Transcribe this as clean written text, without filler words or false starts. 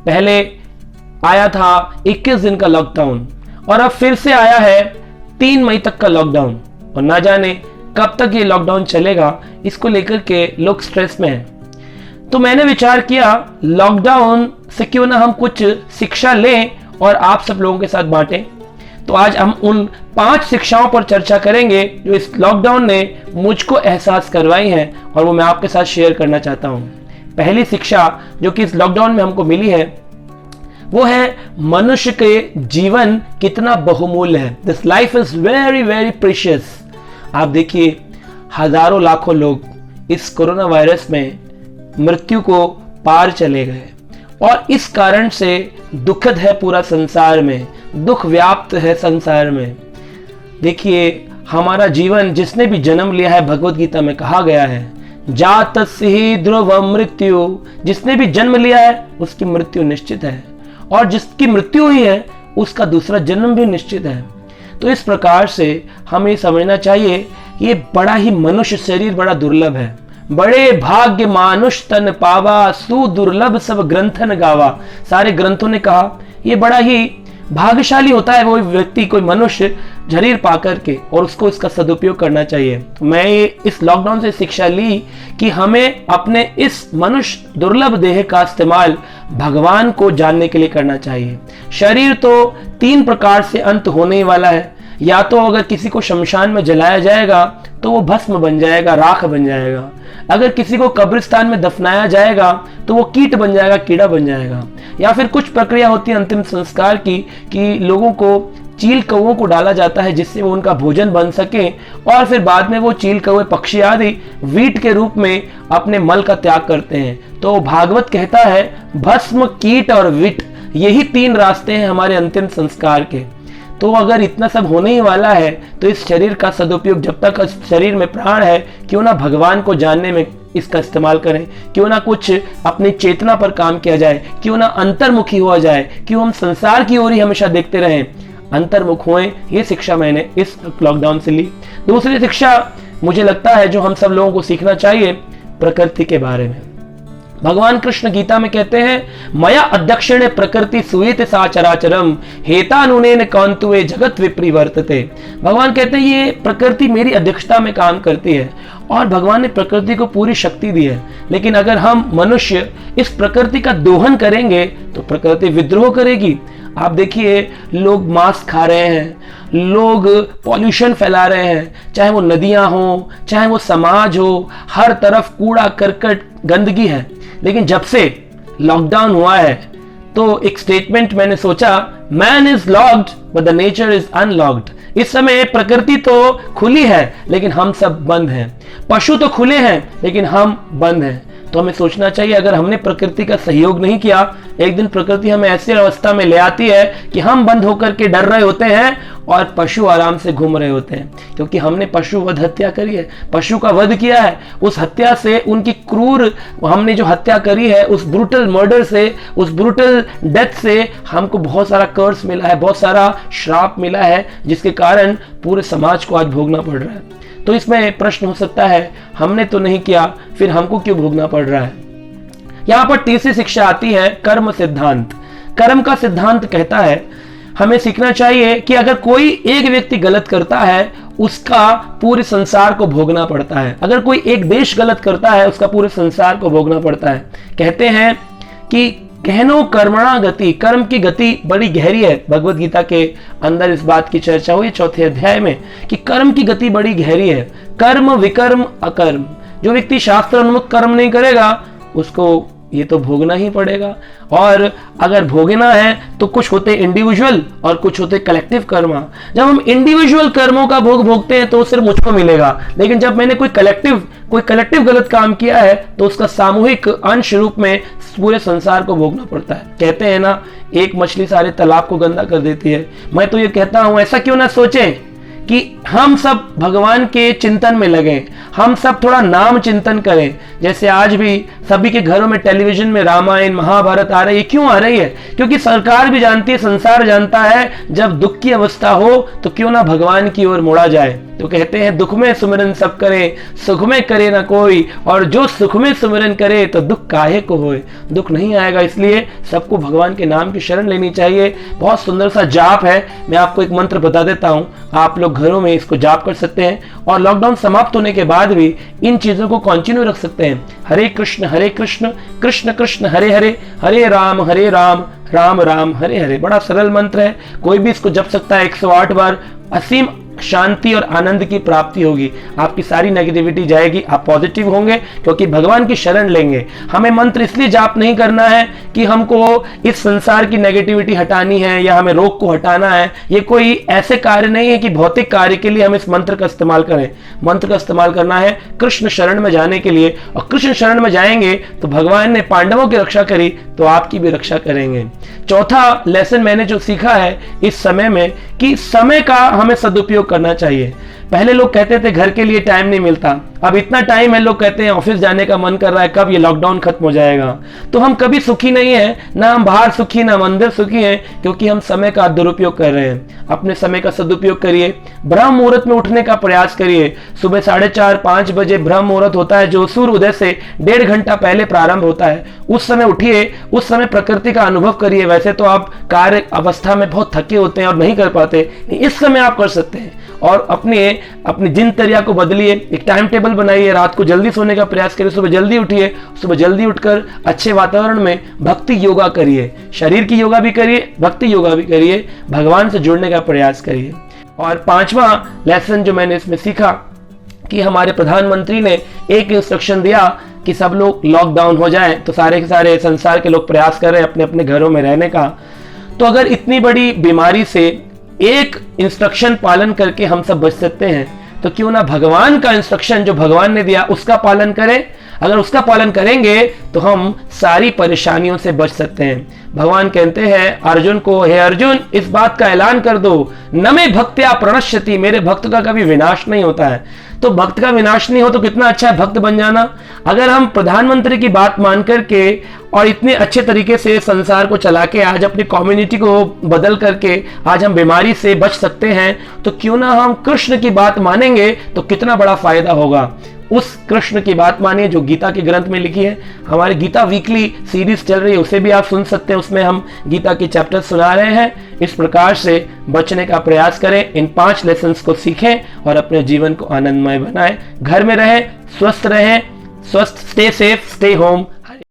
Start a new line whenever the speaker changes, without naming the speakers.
पहले आया था 21 दिन का लॉकडाउन और अब फिर से आया है 3 मई तक का लॉकडाउन, और ना जाने कब तक ये लॉकडाउन चलेगा, इसको लेकर के लोग स्ट्रेस में हैं। तो मैंने विचार किया लॉकडाउन से क्यों ना हम कुछ शिक्षा लें और आप सब लोगों के साथ बांटें। तो आज हम उन 5 शिक्षाओं पर चर्चा करेंगे जो इस लॉकडाउन ने मुझको एहसास करवाई हैं और वो मैं आपके साथ शेयर करना चाहता हूँ। पहली शिक्षा जो कि इस लॉकडाउन में हमको मिली है वो है मनुष्य के जीवन कितना बहुमूल्य है। This life is very very precious. आप देखिए हजारों लाखों लोग इस कोरोना वायरस में मृत्यु को पार चले गए और इस कारण से दुखद है पूरा संसार में, दुख व्याप्त है संसार में। देखिए हमारा जीवन, जिसने भी जन्म लिया है, भगवत गीता में कहा गया है जातस्य ध्रुवम मृत्यु, जिसने भी जन्म लिया है उसकी मृत्यु निश्चित है, और जिसकी मृत्यु हुई है उसका दूसरा जन्म भी निश्चित है। तो इस प्रकार से हमें समझना चाहिए ये बड़ा ही मनुष्य शरीर बड़ा दुर्लभ है। बड़े भाग्य मानुष तन पावा, सुदुर्लभ सब ग्रंथन गावा। सारे ग्रंथों ने कहा ये बड़ा ही भाग्यशाली होता है वो व्यक्ति, कोई मनुष्य शरीर पा करके, और उसको इसका सदुपयोग करना चाहिए। तो मैं इस लॉकडाउन से शिक्षा ली कि हमें अपने इस मनुष्य दुर्लभ देह का इस्तेमाल भगवान को जानने के लिए करना चाहिए। शरीर तो 3 प्रकार से अंत होने ही वाला है। या तो अगर किसी को शमशान में जलाया जाएगा तो वो भस्म बन जाएगा, राख बन जाएगा। अगर किसी को कब्रिस्तान में दफनाया जाएगा तो वो कीट बन जाएगा, कीड़ा बन जाएगा। या फिर कुछ प्रक्रिया होती है अंतिम संस्कार की कि लोगों को चील कौओं को डाला जाता है जिससे वो उनका भोजन बन सके, और फिर बाद में वो चील कौए पक्षी आदि वीट के रूप में अपने मल का त्याग करते हैं। तो भागवत कहता है भस्म, कीट और विट, यही 3 रास्ते हैं हमारे अंतिम संस्कार के। तो अगर इतना सब होने ही वाला है तो इस शरीर का सदुपयोग, जब तक इस शरीर में प्राण है, क्यों ना भगवान को जानने में इसका इस्तेमाल करें, क्यों ना कुछ अपनी चेतना पर काम किया जाए, क्यों ना अंतर्मुखी हुआ जाए, क्यों हम संसार की ओर ही हमेशा देखते रहें, अंतर्मुख हुए। ये शिक्षा मैंने इस लॉकडाउन से ली। दूसरी शिक्षा मुझे लगता है जो हम सब लोगों को सीखना चाहिए प्रकृति के बारे में। भगवान कृष्ण गीता में कहते हैं मया अध्यक्षेण प्रकृति सुयेत साचराचरम हेतानुनेन कांतुए जगत विपरिवर्तते। भगवान कहते हैं ये प्रकृति मेरी अध्यक्षता में काम करती है और भगवान ने प्रकृति को पूरी शक्ति दी है। लेकिन अगर हम मनुष्य इस प्रकृति का दोहन करेंगे तो प्रकृति विद्रोह करेगी। आप देखिए लोग मांस खा रहे हैं, लोग पॉल्यूशन फैला रहे हैं, चाहे वो नदियां हो, चाहे वो समाज हो, हर तरफ कूड़ा करकट गंदगी है। लेकिन जब से लॉकडाउन हुआ है तो एक स्टेटमेंट मैंने सोचा, man is locked but the nature is unlocked. इस समय प्रकृति तो खुली है लेकिन हम सब बंद हैं, पशु तो खुले हैं लेकिन हम बंद हैं। तो हमें सोचना चाहिए अगर हमने प्रकृति का सहयोग नहीं किया, एक दिन प्रकृति हमें ऐसी अवस्था में ले आती है कि हम बंद होकर के डर रहे होते हैं और पशु आराम से घूम रहे होते हैं, क्योंकि हमने पशु वध हत्या करी है, पशु का वध किया है। उस हत्या से, उनकी क्रूर हमने जो हत्या करी है, उस ब्रूटल मर्डर से, उस ब्रूटल डेथ से हमको बहुत सारा कर्स मिला है, बहुत सारा श्राप मिला है, जिसके कारण पूरे समाज को आज भोगना पड़ रहा है। तो इसमें प्रश्न हो सकता है हमने तो नहीं किया, फिर हमको क्यों भोगना पड़ रहा है। यहां पर तीसरी शिक्षा आती है कर्म सिद्धांत। कर्म का सिद्धांत कहता है हमें सीखना चाहिए कि अगर कोई एक व्यक्ति गलत करता है उसका पूरे संसार को भोगना पड़ता है। अगर कोई एक देश गलत करता है उसका पूरे संसार को भोगना पड़ता है। कहते हैं कि कहनो कर्मणा गति, कर्म की गति बड़ी गहरी है। भगवत गीता के अंदर इस बात की चर्चा हुई 4थे अध्याय में कि कर्म की गति बड़ी गहरी है। कर्म विकर्म अकर्म, जो व्यक्ति शास्त्र उन्मुख कर्म नहीं करेगा उसको ये तो भोगना ही पड़ेगा। और अगर भोगना है तो कुछ होते इंडिविजुअल और कुछ होते कलेक्टिव कर्म। जब हम इंडिविजुअल कर्मों का भोग भोगते हैं तो सिर्फ मुझको मिलेगा, लेकिन जब मैंने कोई कलेक्टिव गलत काम किया है तो उसका सामूहिक अंश रूप में पूरे संसार को भोगना पड़ता है। कहते हैं ना, एक मछली सारे तालाब को गंदा कर देती है। मैं तो ये कहता हूं ऐसा क्यों ना सोचें कि हम सब भगवान के चिंतन में लगे, हम सब थोड़ा नाम चिंतन करें। जैसे आज भी सभी के घरों में टेलीविजन में रामायण महाभारत आ रही है। क्यों आ रही है? क्योंकि सरकार भी जानती है, संसार जानता है, जब दुख की अवस्था हो तो क्यों ना भगवान की ओर मुड़ा जाए। तो कहते हैं दुख में सुमिरन सब करे, सुख में करे ना कोई, और जो सुख में सुमिरन करे तो दुख काहे को होए। दुख नहीं आएगा, इसलिए सबको भगवान के नाम की शरण लेनी चाहिए। बहुत सुंदर सा जाप है, मैं आपको एक मंत्र बता देता हूँ, आप लोग घरों में इसको जाप कर सकते हैं और लॉकडाउन समाप्त होने के बाद भी इन चीजों को कंटिन्यू रख सकते हैं। हरे कृष्ण कृष्ण कृष्ण हरे हरे, हरे राम राम राम हरे हरे। बड़ा सरल मंत्र है, कोई भी इसको जप सकता है। 108 बार असीम शांति और आनंद की प्राप्ति होगी, आपकी सारी नेगेटिविटी जाएगी, आप पॉजिटिव होंगे क्योंकि भगवान की शरण लेंगे। हमें मंत्र इसलिए जाप नहीं करना है कि हमको इस संसार की नेगेटिविटी हटानी है या हमें रोग को हटाना है। ये कोई ऐसे कार्य नहीं है कि भौतिक कार्य के लिए हम इस मंत्र का इस्तेमाल करें। मंत्र का इस्तेमाल करना है कृष्ण शरण में जाने के लिए, और कृष्ण शरण में जाएंगे तो भगवान ने पांडवों की रक्षा करी तो आपकी भी रक्षा करेंगे। चौथा लेसन मैंने जो सीखा है इस समय में, कि समय का हमें सदुपयोग करना चाहिए। पहले लोग कहते थे घर के लिए टाइम नहीं मिलता, अब इतना टाइम है, लोग कहते हैं ऑफिस जाने का मन कर रहा है, कब ये लॉकडाउन खत्म हो जाएगा। तो हम कभी सुखी नहीं है, ना हम बाहर सुखी ना मंदिर सुखी हैं, क्योंकि हम समय का दुरुपयोग कर रहे हैं। अपने समय का सदुपयोग करिए, ब्रह्म मुहूर्त में उठने का प्रयास करिए। सुबह 4:30-5 बजे ब्रह्म मुहूर्त होता है, जो सूर्य उदय से 1.5 घंटा पहले प्रारंभ होता है। उस समय उठिए, उस समय प्रकृति का अनुभव करिए। वैसे तो आप कार्य अवस्था में बहुत थके होते हैं और नहीं कर पाते, इस समय आप कर सकते हैं। और अपनी दिनचर्या को बदलिए, एक टाइम टेबल बनाइए, रात को जल्दी सोने का प्रयास करिए, सुबह जल्दी उठिए, सुबह जल्दी उठकर अच्छे वातावरण में भक्ति योगा करिए, शरीर की योगा भी करिए, भक्ति योगा भी करिए, भगवान से जुड़ने का प्रयास करिए। और 5वां लेसन जो मैंने इसमें सीखा कि हमारे प्रधानमंत्री ने एक इंस्ट्रक्शन दिया कि सब लोग लॉकडाउन हो जाए, तो सारे के सारे संसार के लोग प्रयास कर रहे हैं अपने अपने घरों में रहने का। तो अगर इतनी बड़ी बीमारी से एक इंस्ट्रक्शन पालन करके हम सब बच सकते हैं, तो क्यों ना भगवान का इंस्ट्रक्शन जो भगवान ने दिया उसका पालन करें। अगर उसका पालन करेंगे तो हम सारी परेशानियों से बच सकते हैं। भगवान कहते हैं अर्जुन को, हे अर्जुन इस बात का ऐलान कर दो, न मे भक्त्या प्रणश्यति, मेरे भक्त का कभी विनाश नहीं होता है। तो भक्त का विनाश नहीं हो तो कितना अच्छा है भक्त बन जाना। अगर हम प्रधानमंत्री की बात मान करके और इतने अच्छे तरीके से संसार को चला के आज अपनी कम्युनिटी को बदल करके आज हम बीमारी से बच सकते हैं, तो क्यों ना हम कृष्ण की बात मानेंगे तो कितना बड़ा फायदा होगा। उस कृष्ण की बात मानिए जो गीता के ग्रंथ में लिखी है। हमारी गीता वीकली सीरीज चल रही है, उसे भी आप सुन सकते हैं, उसमें हम गीता के चैप्टर सुना रहे हैं। इस प्रकार से बचने का प्रयास करें, इन 5 लेसन्स को सीखें और अपने जीवन को आनंदमय बनाएं। घर में रहें, स्वस्थ रहें, स्टे सेफ, स्टे होम।